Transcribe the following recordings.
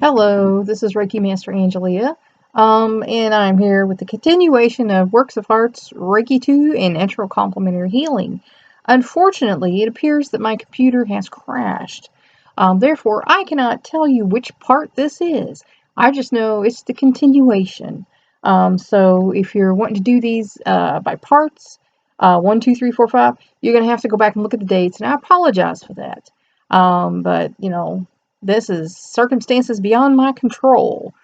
Hello, this is Reiki Master Angelia, and I'm here with the continuation of Works of Hearts, Reiki 2, and Enteral Complementary Healing. Unfortunately, it appears that my computer has crashed. Therefore, I cannot tell you which part this is. I just know it's the continuation. So if you're wanting to do these by parts, 1, 2, 3, 4, 5, you're going to have to go back and look at the dates, and I apologize for that. But this is circumstances beyond my control.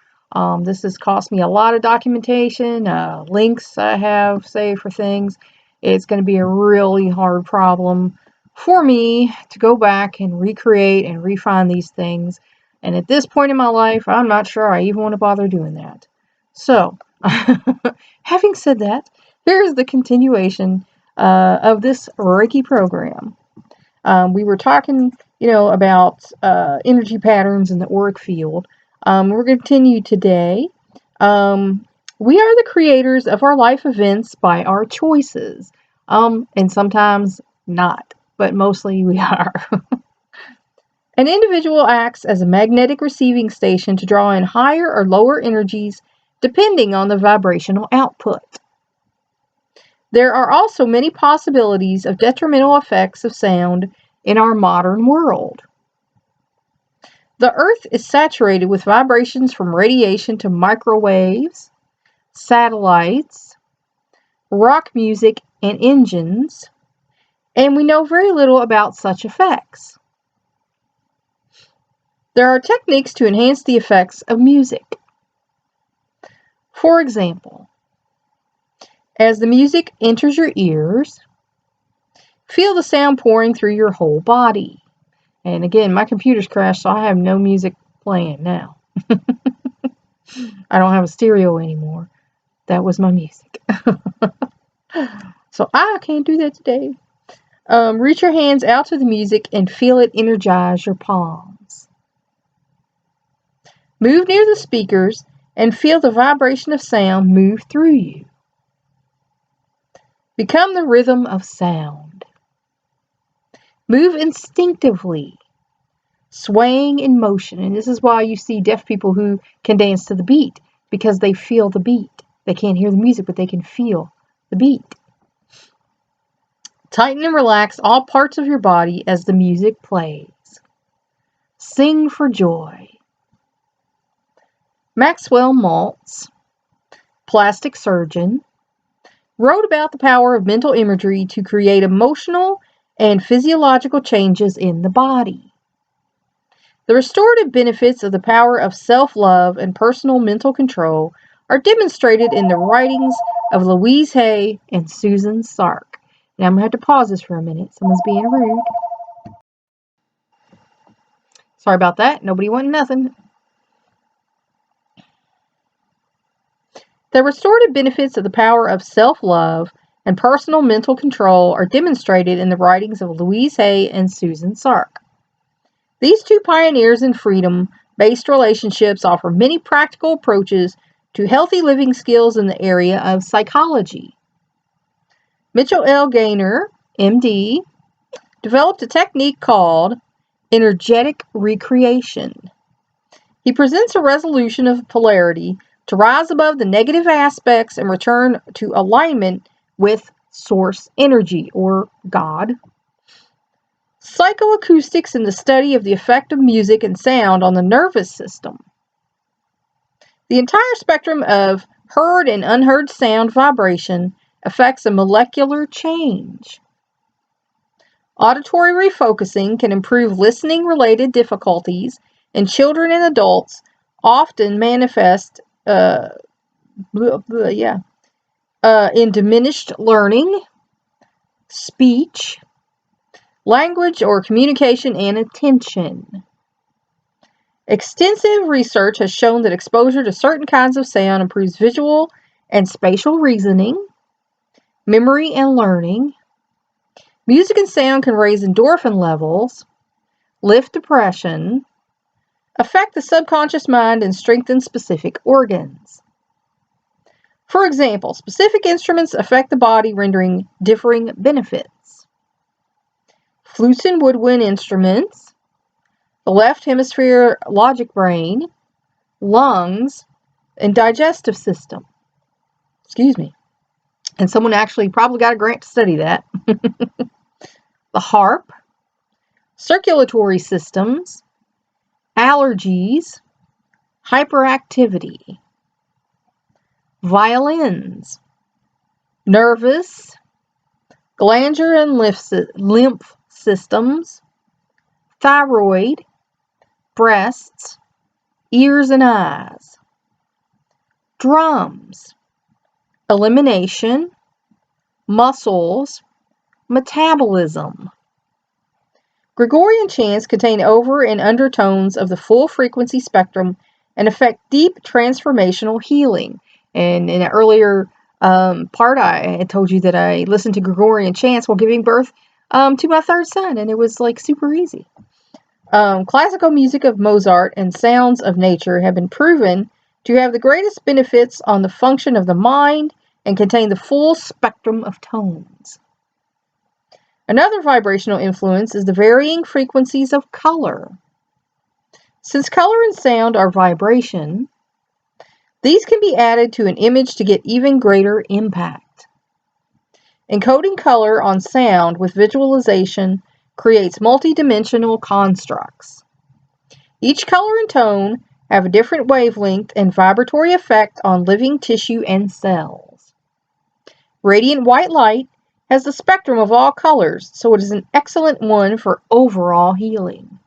This has cost me a lot of documentation, links I have saved for things. It's going to be a really hard problem for me to go back and recreate and refine these things. And at this point in my life, I'm not sure I even want to bother doing that. So, having said that, here's the continuation of this Reiki program. We were talking, about energy patterns in the auric field. We're going to continue today. We are the creators of our life events by our choices, and sometimes not, but mostly we are. An individual acts as a magnetic receiving station to draw in higher or lower energies depending on the vibrational output. There are also many possibilities of detrimental effects of sound in our modern world. The Earth is saturated with vibrations from radiation to microwaves, satellites, rock music, and engines, and we know very little about such effects. There are techniques to enhance the effects of music. For example, as the music enters your ears, feel the sound pouring through your whole body. And again, my computer's crashed, so I have no music playing now. I don't have a stereo anymore. That was my music. So I can't do that today. Reach your hands out to the music and feel it energize your palms. Move near the speakers and feel the vibration of sound move through you. Become the rhythm of sound. Move instinctively, swaying in motion. And this is why you see deaf people who can dance to the beat, because they feel the beat. They can't hear the music, but they can feel the beat. Tighten and relax all parts of your body as the music plays. Sing for joy. Maxwell Maltz, plastic surgeon, wrote about the power of mental imagery to create emotional and physiological changes in the body. The restorative benefits of the power of self-love and personal mental control are demonstrated in the writings of Louise Hay and Susan Sark. Now I'm going to have to pause this for a minute. Someone's being rude. Sorry about that. Nobody wanted nothing. The restorative benefits of the power of self-love and personal mental control are demonstrated in the writings of Louise Hay and Susan Sark. These two pioneers in freedom-based relationships offer many practical approaches to healthy living skills in the area of psychology. Mitchell L. Gaynor, MD, developed a technique called energetic recreation. He presents a resolution of polarity to rise above the negative aspects and return to alignment with source energy, or God. Psychoacoustics in the study of the effect of music and sound on the nervous system. The entire spectrum of heard and unheard sound vibration affects a molecular change. Auditory refocusing can improve listening-related difficulties in children and adults, often manifest in diminished learning, speech, language or communication, and attention. Extensive research has shown that exposure to certain kinds of sound improves visual and spatial reasoning, memory and learning. Music and sound can raise endorphin levels, lift depression, affect the subconscious mind, and strengthen specific organs. For example, specific instruments affect the body, rendering differing benefits. Flutes and woodwind instruments, the left hemisphere logic brain, lungs, and digestive system. Excuse me. And someone actually probably got a grant to study that. The heart, circulatory systems, allergies, hyperactivity, violins, nervous, glandular and lymph systems, thyroid, breasts, ears and eyes, drums, elimination, muscles, metabolism. Gregorian chants contain over and undertones of the full frequency spectrum and affect deep transformational healing. And in an earlier part, I had told you that I listened to Gregorian chants while giving birth to my third son, and it was like super easy. Classical music of Mozart and sounds of nature have been proven to have the greatest benefits on the function of the mind and contain the full spectrum of tones. Another vibrational influence is the varying frequencies of color. Since color and sound are vibration, these can be added to an image to get even greater impact. Encoding color on sound with visualization creates multidimensional constructs. Each color and tone have a different wavelength and vibratory effect on living tissue and cells. Radiant white light has the spectrum of all colors, so it is an excellent one for overall healing.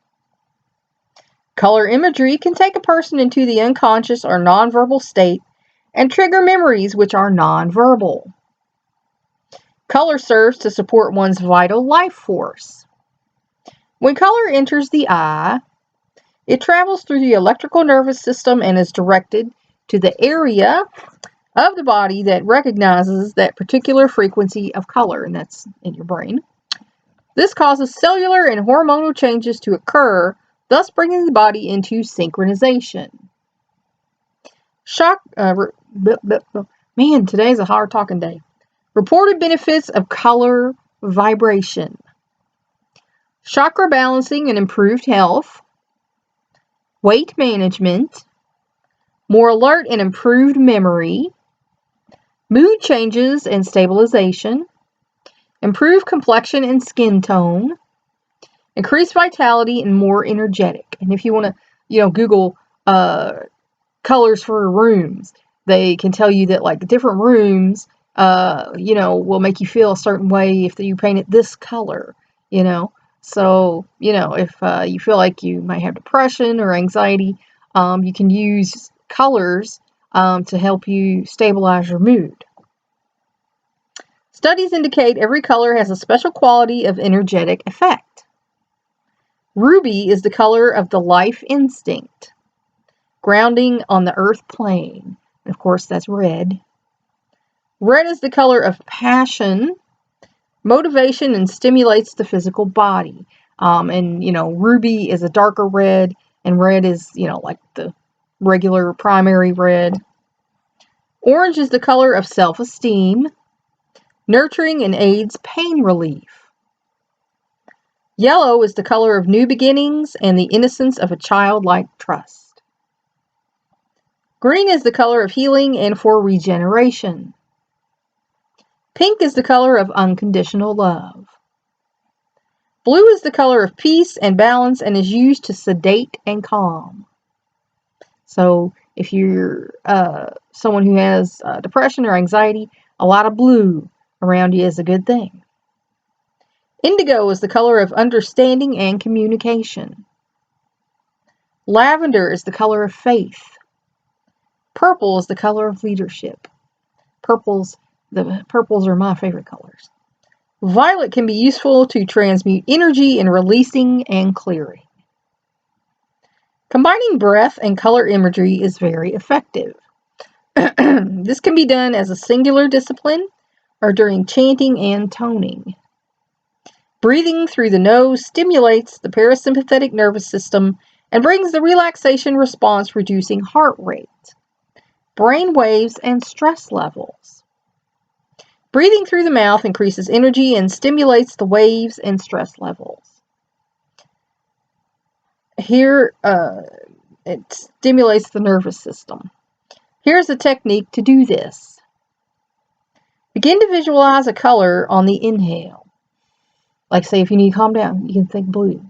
Color imagery can take a person into the unconscious or nonverbal state and trigger memories which are nonverbal. Color serves to support one's vital life force. When color enters the eye, it travels through the electrical nervous system and is directed to the area of the body that recognizes that particular frequency of color, and that's in your brain. This causes cellular and hormonal changes to occur, thus bringing the body into synchronization. Man, today's a hard talking day. Reported benefits of color vibration. Chakra balancing and improved health. Weight management. More alert and improved memory. Mood changes and stabilization. Improved complexion and skin tone. Increased vitality and more energetic. And if you want to, Google colors for rooms, they can tell you that like different rooms, will make you feel a certain way if you paint it this color, So, if you feel like you might have depression or anxiety, you can use colors to help you stabilize your mood. Studies indicate every color has a special quality of energetic effect. Ruby is the color of the life instinct, grounding on the earth plane. And of course, that's red. Red is the color of passion, motivation, and stimulates the physical body. Ruby is a darker red, and red is, like the regular primary red. Orange is the color of self-esteem, nurturing and aids pain relief. Yellow is the color of new beginnings and the innocence of a childlike trust. Green is the color of healing and for regeneration. Pink is the color of unconditional love. Blue is the color of peace and balance and is used to sedate and calm. So if you're someone who has depression or anxiety, a lot of blue around you is a good thing. Indigo is the color of understanding and communication. Lavender is the color of faith. Purple is the color of leadership. The purples are my favorite colors. Violet can be useful to transmute energy in releasing and clearing. Combining breath and color imagery is very effective. This can be done as a singular discipline or during chanting and toning. Breathing through the nose stimulates the parasympathetic nervous system and brings the relaxation response, reducing heart rate, brain waves, and stress levels. Breathing through the mouth increases energy and stimulates the waves and stress levels. Here, it stimulates the nervous system. Here's a technique to do this. Begin to visualize a color on the inhale. Like, say, if you need to calm down, you can think blue.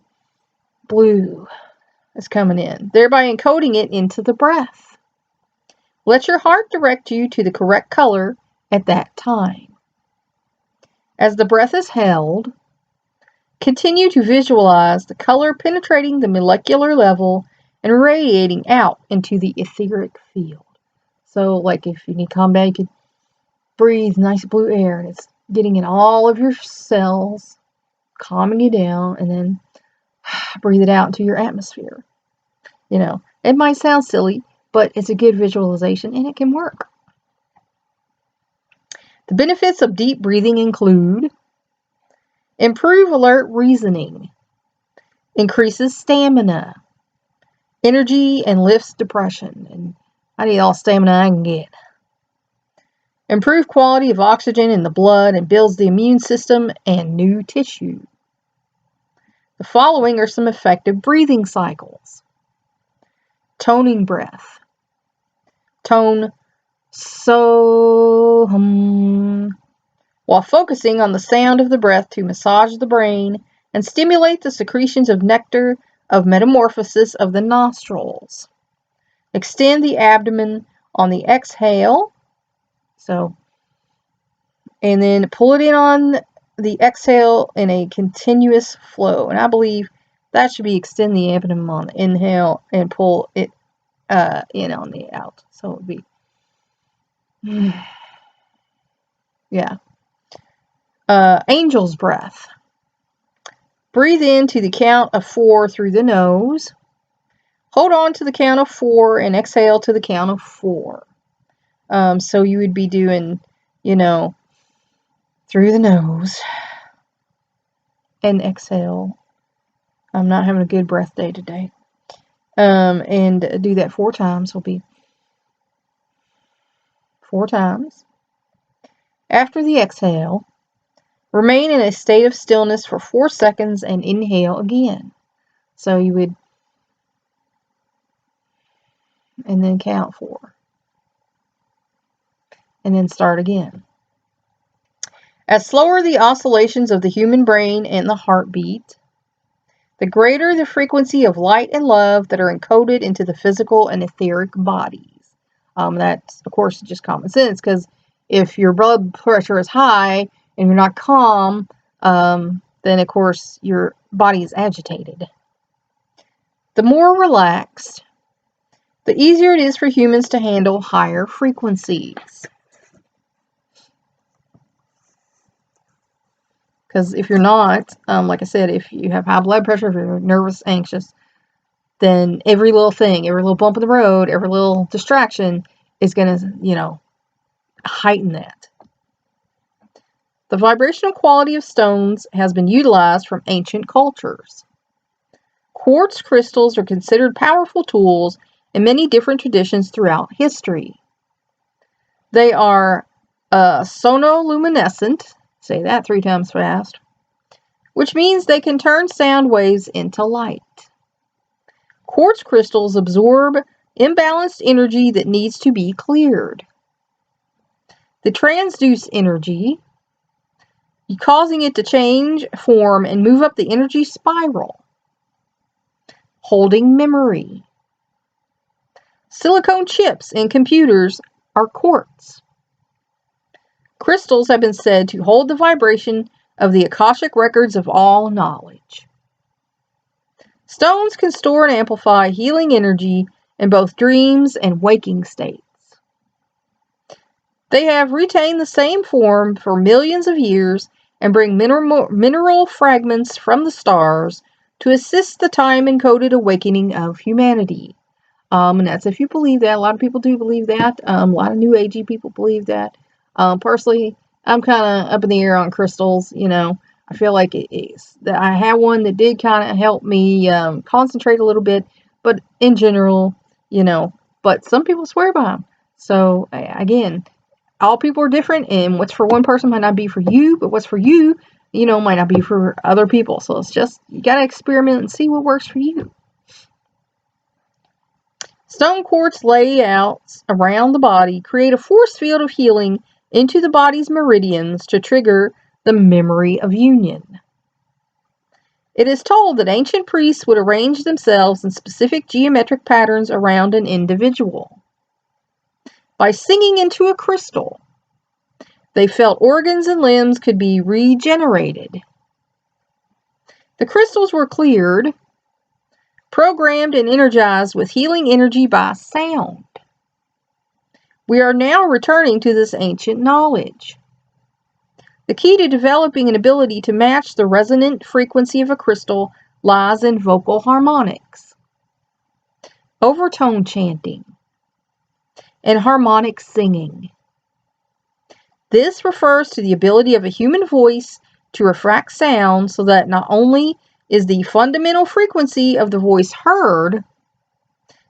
Blue is coming in, thereby encoding it into the breath. Let your heart direct you to the correct color at that time. As the breath is held, continue to visualize the color penetrating the molecular level and radiating out into the etheric field. So, like, if you need to calm down, you could breathe nice blue air, and it's getting in all of your cells, calming you down, and then breathe it out into your atmosphere. You know, it might sound silly, but it's a good visualization, and it can work. The benefits of deep breathing include improve alert reasoning, increases stamina, energy, and lifts depression. And I need all stamina I can get. Improve quality of oxygen in the blood and builds the immune system and new tissue. The following are some effective breathing cycles. Toning breath. Tone so while focusing on the sound of the breath to massage the brain and stimulate the secretions of nectar of metamorphosis of the nostrils. Extend the abdomen on the exhale. So, and then pull it in on the exhale in a continuous flow. And I believe that should be extend the abdomen on the inhale and pull it in on the out. So it would be, yeah. Angel's breath. Breathe in to the count of 4 through the nose. Hold on to the count of 4 and exhale to the count of 4. So you would be doing, through the nose and exhale. I'm not having a good breath day today. And do that 4 times. Will be 4 times. After the exhale, remain in a state of stillness for 4 seconds and inhale again. So you would, and then count 4. And then start again. As slower the oscillations of the human brain and the heartbeat, the greater the frequency of light and love that are encoded into the physical and etheric bodies. That's, of course, just common sense, because if your blood pressure is high and you're not calm, then, of course, your body is agitated. The more relaxed, the easier it is for humans to handle higher frequencies. Because if you're not, like I said, if you have high blood pressure, if you're nervous, anxious, then every little thing, every little bump in the road, every little distraction is going to, heighten that. The vibrational quality of stones has been utilized from ancient cultures. Quartz crystals are considered powerful tools in many different traditions throughout history. They are sonoluminescent, say that 3 times fast, which means they can turn sound waves into light. Quartz crystals absorb imbalanced energy that needs to be cleared. They transduce energy, causing it to change form and move up the energy spiral. Holding memory. Silicone chips in computers are quartz. Crystals have been said to hold the vibration of the Akashic records of all knowledge. Stones can store and amplify healing energy in both dreams and waking states. They have retained the same form for millions of years and bring mineral fragments from the stars to assist the time-encoded awakening of humanity. And that's if you believe that. A lot of people do believe that. A lot of New Agey people believe that. Personally, I'm kind of up in the air on crystals. I feel like I had one that did kind of help me concentrate a little bit, but in general, but some people swear by them. So again, all people are different, and what's for one person might not be for you, but what's for you, might not be for other people. So it's just, you got to experiment and see what works for you. Stone quartz layouts around the body create a force field of healing into the body's meridians to trigger the memory of union. It is told that ancient priests would arrange themselves in specific geometric patterns around an individual. By singing into a crystal, they felt organs and limbs could be regenerated. The crystals were cleared, programmed and energized with healing energy by sound. We are now returning to this ancient knowledge. The key to developing an ability to match the resonant frequency of a crystal lies in vocal harmonics, overtone chanting, and harmonic singing. This refers to the ability of a human voice to refract sound so that not only is the fundamental frequency of the voice heard,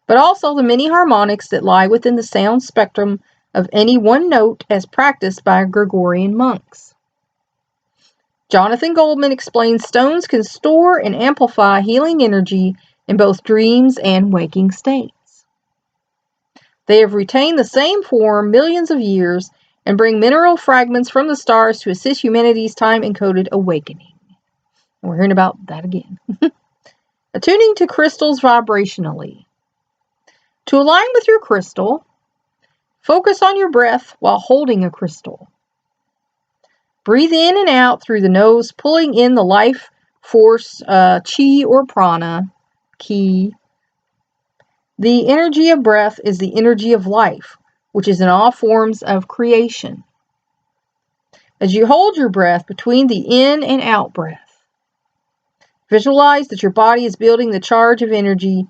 but also the many harmonics that lie within the sound spectrum of any one note as practiced by Gregorian monks. Jonathan Goldman explains stones can store and amplify healing energy in both dreams and waking states. They have retained the same form millions of years and bring mineral fragments from the stars to assist humanity's time-encoded awakening. We're hearing about that again. Attuning to crystals vibrationally. To align with your crystal, focus on your breath while holding a crystal. Breathe in and out through the nose, pulling in the life force, chi or prana, ki. The energy of breath is the energy of life, which is in all forms of creation. As you hold your breath between the in and out breath, visualize that your body is building the charge of energy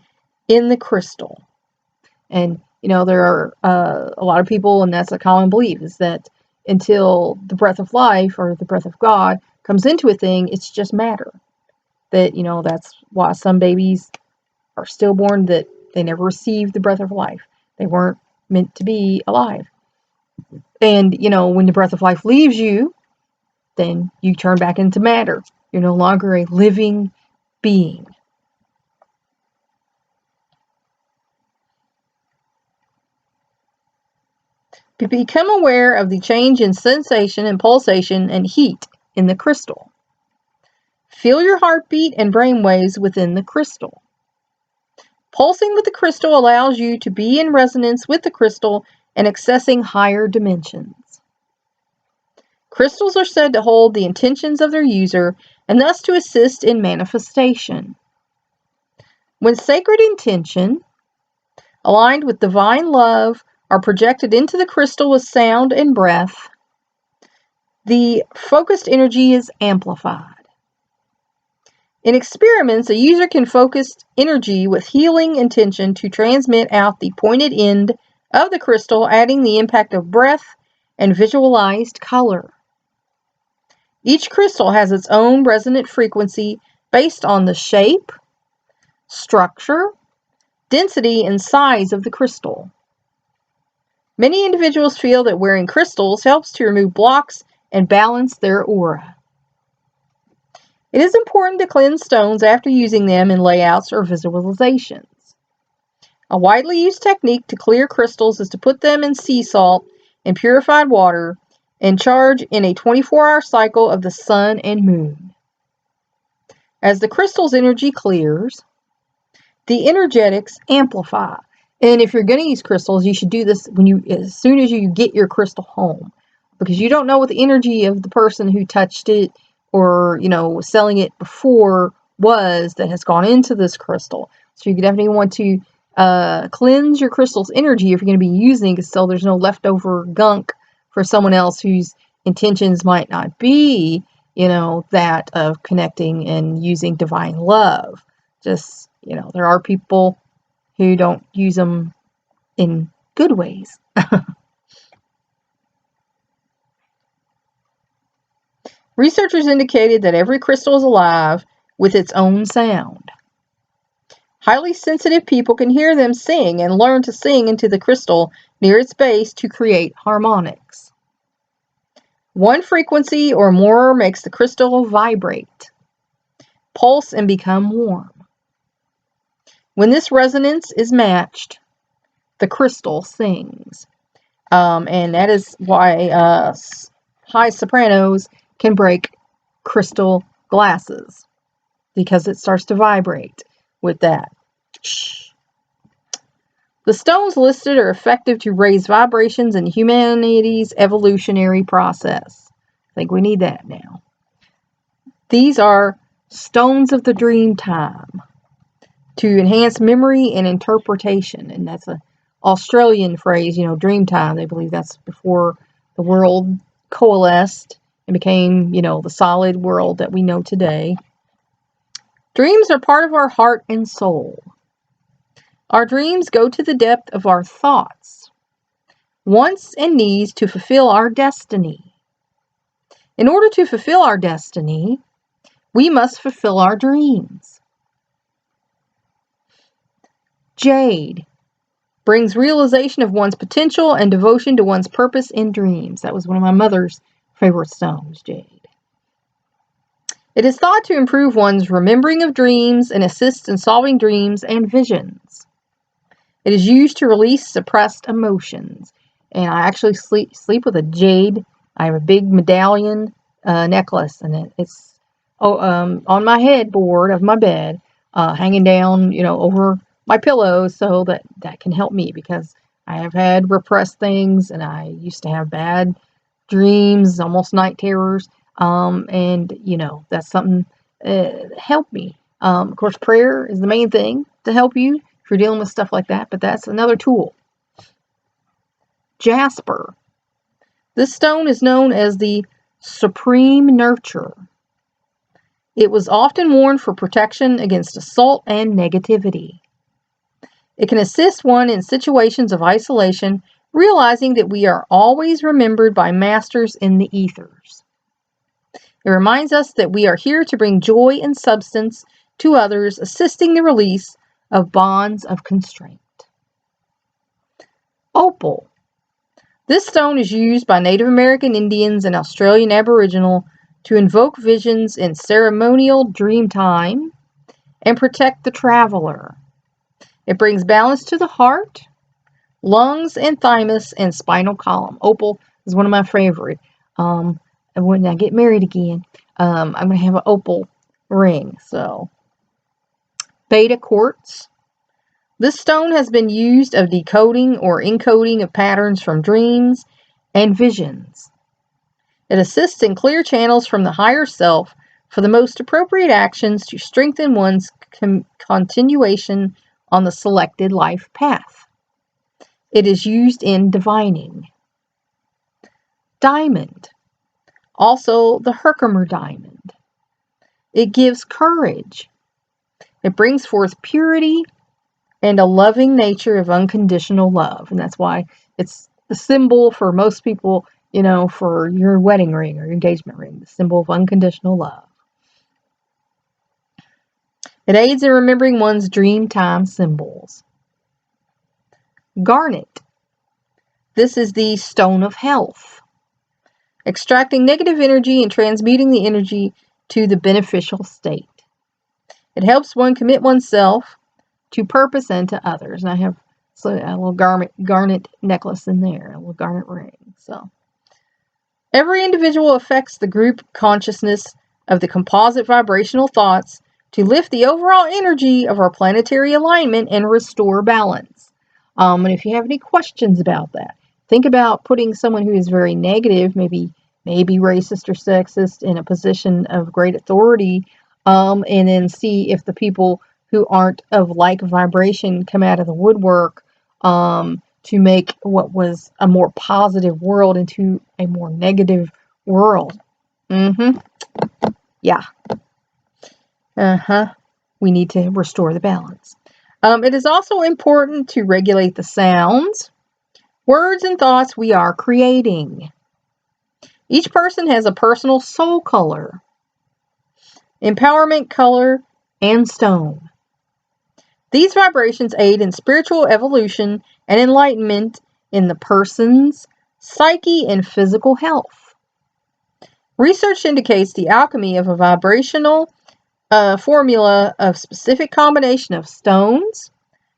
in the crystal. And, there are a lot of people, and that's a common belief, is that until the breath of life or the breath of God comes into a thing, it's just matter. That, that's why some babies are stillborn, that they never received the breath of life. They weren't meant to be alive. And, when the breath of life leaves you, then you turn back into matter. You're no longer a living being. Become aware of the change in sensation and pulsation and heat in the crystal. Feel your heartbeat and brain waves within the crystal. Pulsing with the crystal allows you to be in resonance with the crystal and accessing higher dimensions. Crystals are said to hold the intentions of their user and thus to assist in manifestation. When sacred intention, aligned with divine love, are projected into the crystal with sound and breath, the focused energy is amplified. In experiments, a user can focus energy with healing intention to transmit out the pointed end of the crystal, adding the impact of breath and visualized color. Each crystal has its own resonant frequency based on the shape, structure, density, and size of the crystal. Many individuals feel that wearing crystals helps to remove blocks and balance their aura. It is important to cleanse stones after using them in layouts or visualizations. A widely used technique to clear crystals is to put them in sea salt and purified water and charge in a 24-hour cycle of the sun and moon. As the crystal's energy clears, the energetics amplify. And if you're going to use crystals, you should do this as soon as you get your crystal home, because you don't know what the energy of the person who touched it or, was selling it before was that has gone into this crystal. So you definitely want to cleanse your crystal's energy if you're going to be using it, so there's no leftover gunk for someone else whose intentions might not be, that of connecting and using divine love. Just, there are people who don't use them in good ways. Researchers indicated that every crystal is alive with its own sound. Highly sensitive people can hear them sing and learn to sing into the crystal near its base to create harmonics. One frequency or more makes the crystal vibrate, pulse, and become warm. When this resonance is matched, the crystal sings. And that is why high sopranos can break crystal glasses, because it starts to vibrate with that. The stones listed are effective to raise vibrations in humanity's evolutionary process. I think we need that now. These are stones of the dream time to enhance memory and interpretation. And that's an Australian phrase, dream time. They believe that's before the world coalesced and became, the solid world that we know today. Dreams are part of our heart and soul. Our dreams go to the depth of our thoughts, wants and needs to fulfill our destiny. In order to fulfill our destiny, we must fulfill our dreams. Jade brings realization of one's potential and devotion to one's purpose in dreams. That was one of my mother's favorite stones, jade. It is thought to improve one's remembering of dreams and assist in solving dreams and visions. It is used to release suppressed emotions. And I actually sleep with a jade. I have a big medallion necklace, and it's on my headboard of my bed, hanging down, over my pillow, so that can help me, because I have had repressed things, and I used to have bad dreams, almost night terrors, and that's something helped me. Of course, prayer is the main thing to help you if you're dealing with stuff like that, but that's another tool. Jasper. This stone is known as the supreme nurturer. It was often worn for protection against assault and negativity. It can assist one in situations of isolation, realizing that we are always remembered by masters in the ethers. It reminds us that we are here to bring joy and substance to others, assisting the release of bonds of constraint. Opal. This stone is used by Native American Indians and Australian Aboriginal to invoke visions in ceremonial dream time and protect the traveler. It brings balance to the heart, lungs, and thymus and spinal column. Opal is one of my favorite. And when I get married again, I'm going to have an opal ring. So, beta quartz. This stone has been used of decoding or encoding of patterns from dreams and visions. It assists in clear channels from the higher self for the most appropriate actions to strengthen one's continuation on the selected life path. It is used in divining. Diamond. Also the Herkimer diamond. It gives courage. It brings forth purity and a loving nature of unconditional love. And that's why it's the symbol for most people, for your wedding ring or your engagement ring, the symbol of unconditional love. It aids in remembering one's dream time symbols. Garnet. This is the stone of health, extracting negative energy and transmuting the energy to the beneficial state. It helps one commit oneself to purpose and to others. And I have a little garnet necklace in there, a little garnet ring. So every individual affects the group consciousness of the composite vibrational thoughts to lift the overall energy of our planetary alignment and restore balance. And if you have any questions about that, think about putting someone who is very negative, maybe racist or sexist, in a position of great authority, and then see if the people who aren't of like vibration come out of the woodwork to make what was a more positive world into a more negative world. Yeah. We need to restore the balance. It is also important to regulate the sounds, words, and thoughts we are creating. Each person has a personal soul color, empowerment color, and stone. These vibrations aid in spiritual evolution and enlightenment in the person's psyche and physical health. Research indicates the alchemy of a vibrational formula of specific combination of stones,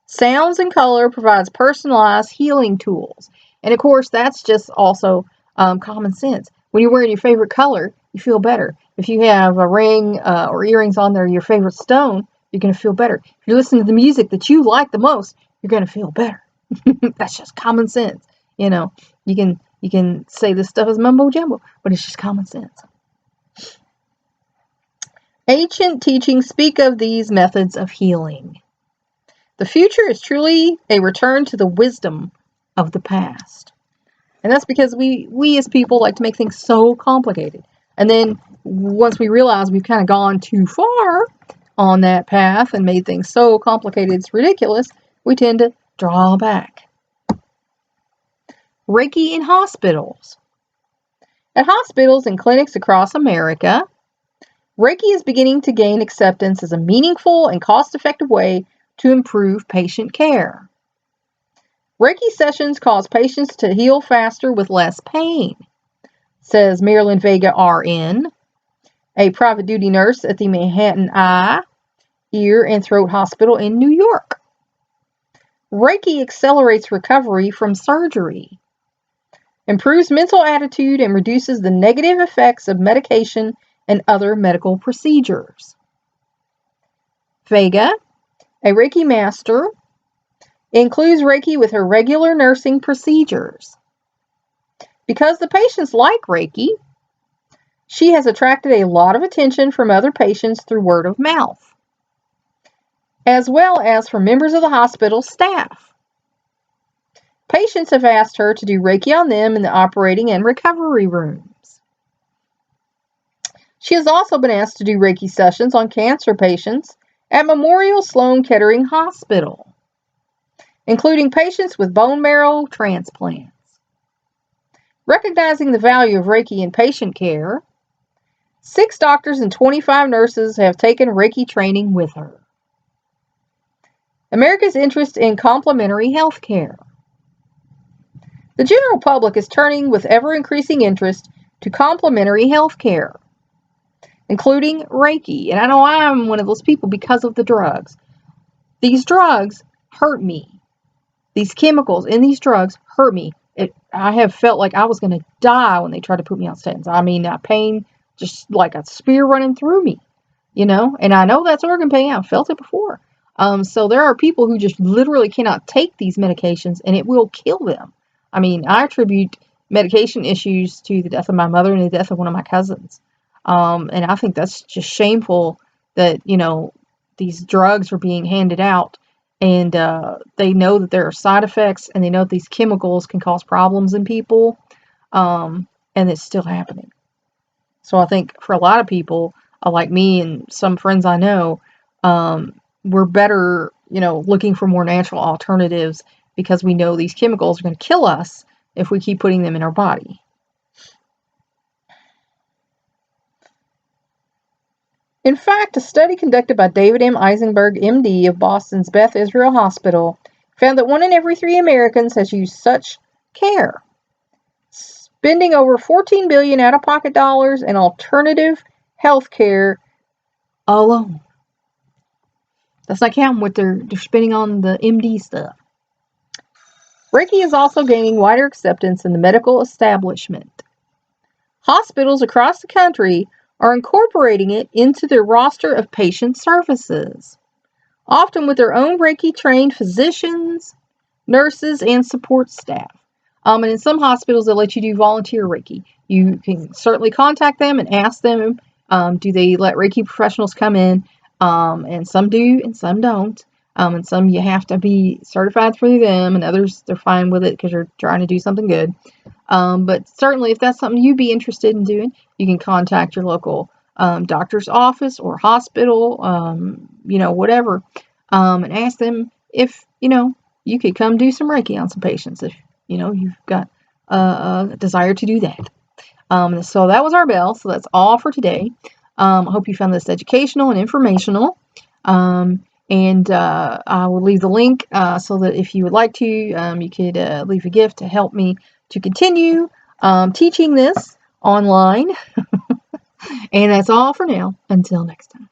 Sounds and color provides personalized healing tools. And of course, that's just also common sense. When you're wearing your favorite color, you feel better. If you have a ring or earrings on there, your favorite stone, you're going to feel better. If you're listening to the music that you like the most, you're going to feel better. That's just common sense. You know, you can say this stuff is mumbo jumbo, but it's just common sense. Ancient teachings speak of these methods of healing. The future is truly a return to the wisdom of the past. And that's because we as people like to make things so complicated. And then once we realize we've kind of gone too far on that path and made things so complicated it's ridiculous, we tend to draw back. Reiki in hospitals. At hospitals and clinics across America, Reiki is beginning to gain acceptance as a meaningful and cost-effective way to improve patient care. Reiki sessions cause patients to heal faster with less pain, says Marilyn Vega RN, a private duty nurse at the Manhattan Eye, Ear, and Throat Hospital in New York. Reiki accelerates recovery from surgery, improves mental attitude, and reduces the negative effects of medication and other medical procedures. Vega, a Reiki master, includes Reiki with her regular nursing procedures. Because the patients like Reiki, she has attracted a lot of attention from other patients through word of mouth, as well as from members of the hospital staff. Patients have asked her to do Reiki on them in the operating and recovery rooms. She has also been asked to do Reiki sessions on cancer patients at Memorial Sloan Kettering Hospital, including patients with bone marrow transplants. Recognizing the value of Reiki in patient care, 6 doctors and 25 nurses have taken Reiki training with her. America's interest in complementary health care. The general public is turning with ever-increasing interest to complementary health care, including Reiki. And I know I'm one of those people because of the drugs. These drugs hurt me. These chemicals in these drugs hurt me. I have felt like I was going to die when they tried to put me on statins. I mean, pain just like a spear running through me, and I know that's organ pain. I've felt it before. So there are people who just literally cannot take these medications and it will kill them. I mean, I attribute medication issues to the death of my mother and the death of one of my cousins. And I think that's just shameful that, these drugs are being handed out and they know that there are side effects and they know that these chemicals can cause problems in people. And it's still happening. So I think for a lot of people like me and some friends I know, we're better, looking for more natural alternatives because we know these chemicals are going to kill us if we keep putting them in our body. In fact, a study conducted by David M. Eisenberg, MD, of Boston's Beth Israel Hospital found that 1 in every 3 Americans has used such care, spending over $14 billion out-of-pocket dollars in alternative health care alone. That's not counting what they're spending on the MD stuff. Reiki is also gaining wider acceptance in the medical establishment. Hospitals across the country are incorporating it into their roster of patient services, often with their own Reiki-trained physicians, nurses, and support staff. And in some hospitals, they'll let you do volunteer Reiki. You can certainly contact them and ask them, do they let Reiki professionals come in? And some do and some don't. And some you have to be certified through them, and others they're fine with it because you're trying to do something good. But certainly if that's something you'd be interested in doing, you can contact your local doctor's office or hospital, whatever, and ask them if, you could come do some Reiki on some patients if, you've got a desire to do that. So that was our bell. So that's all for today. I hope you found this educational and informational. And I will leave the link so that if you would like to, you could leave a gift to help me to continue teaching this online. And that's all for now. Until next time.